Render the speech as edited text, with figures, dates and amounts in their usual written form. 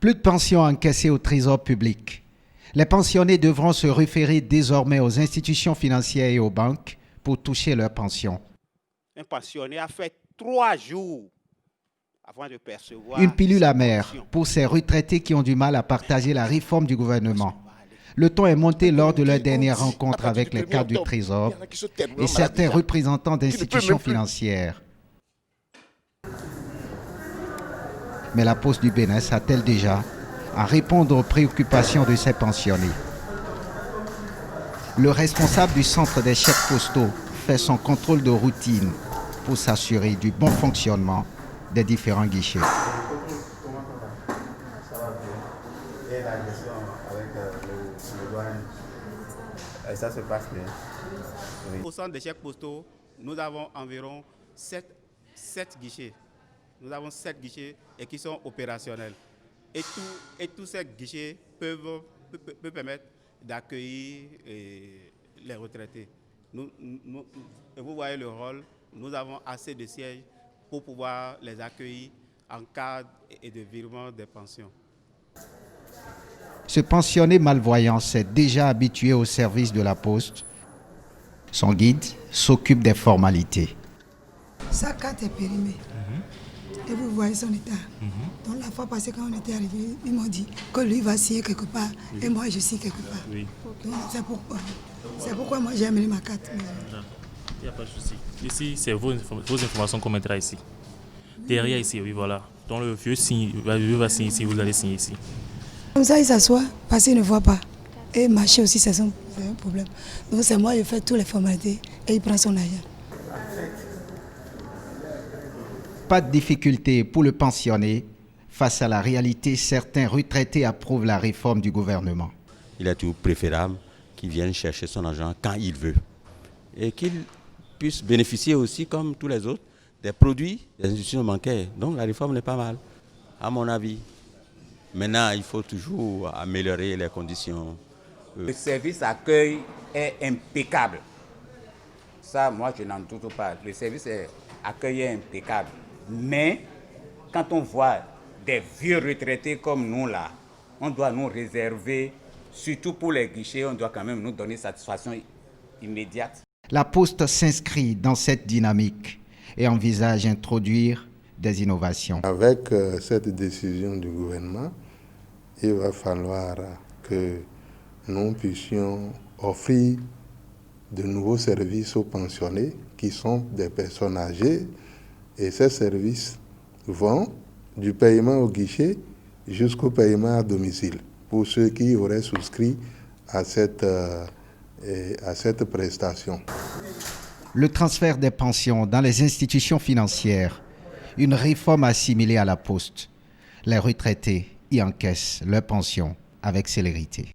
Plus de pensions encaissées au trésor public. Les pensionnés devront se référer désormais aux institutions financières et aux banques pour toucher leurs pensions. Un pensionné a fait 3 jours avant de percevoir Une pilule sa amère pension. pour ces retraités qui ont du mal à partager la réforme du gouvernement. Le ton est monté lors de leur dernière rencontre avec les cadres du Trésor et certains représentants d'institutions financières. Mais la Poste du Bénin s'attelle déjà à répondre aux préoccupations de ces pensionnés. Le responsable du centre des chèques postaux fait son contrôle de routine pour s'assurer du bon fonctionnement des différents guichets. Ça se passe bien. Oui. Au centre des chèques postaux, nous avons environ 7 guichets. Nous avons 7 guichets et qui sont opérationnels. Et tous ces guichets peuvent permettre d'accueillir les retraités. Et vous voyez le rôle, nous avons assez de sièges pour pouvoir les accueillir en cas de virement des pensions. Ce pensionné malvoyant s'est déjà habitué au service de la Poste. Son guide s'occupe des formalités. Sa carte est périmée. Et vous voyez son état. Donc la fois passée, quand on était arrivé, ils m'ont dit que lui va signer quelque part et moi je signe quelque part. Oui. Donc c'est pourquoi moi j'ai amené ma carte. Il n'y a pas de souci. Ici, c'est vos informations qu'on mettra ici. Derrière ici, oui, voilà. Donc le vieux va signer ici, vous allez signer ici. Comme ça, il s'assoit parce qu'il ne voit pas. Et marcher aussi, c'est un problème. Donc c'est moi, je fais toutes les formalités et il prend son argent. Pas de difficulté pour le pensionné. Face à la réalité, certains retraités approuvent la réforme du gouvernement. Il est toujours préférable qu'il vienne chercher son argent quand il veut. Et qu'il puisse bénéficier aussi, comme tous les autres, des produits des institutions bancaires. Donc la réforme n'est pas mal, à mon avis. Maintenant, il faut toujours améliorer les conditions. Le service accueil est impeccable. Ça, moi, je n'en doute pas. Le service accueil est impeccable. Mais quand on voit des vieux retraités comme nous là, on doit nous réserver, surtout pour les guichets, on doit quand même nous donner satisfaction immédiate. La Poste s'inscrit dans cette dynamique et envisage d'introduire des innovations. Avec cette décision du gouvernement, il va falloir que nous puissions offrir de nouveaux services aux pensionnés qui sont des personnes âgées. Et ces services vont du paiement au guichet jusqu'au paiement à domicile pour ceux qui auraient souscrit à cette prestation. Le transfert des pensions dans les institutions financières, une réforme assimilée à la Poste. Les retraités y encaissent leurs pensions avec célérité.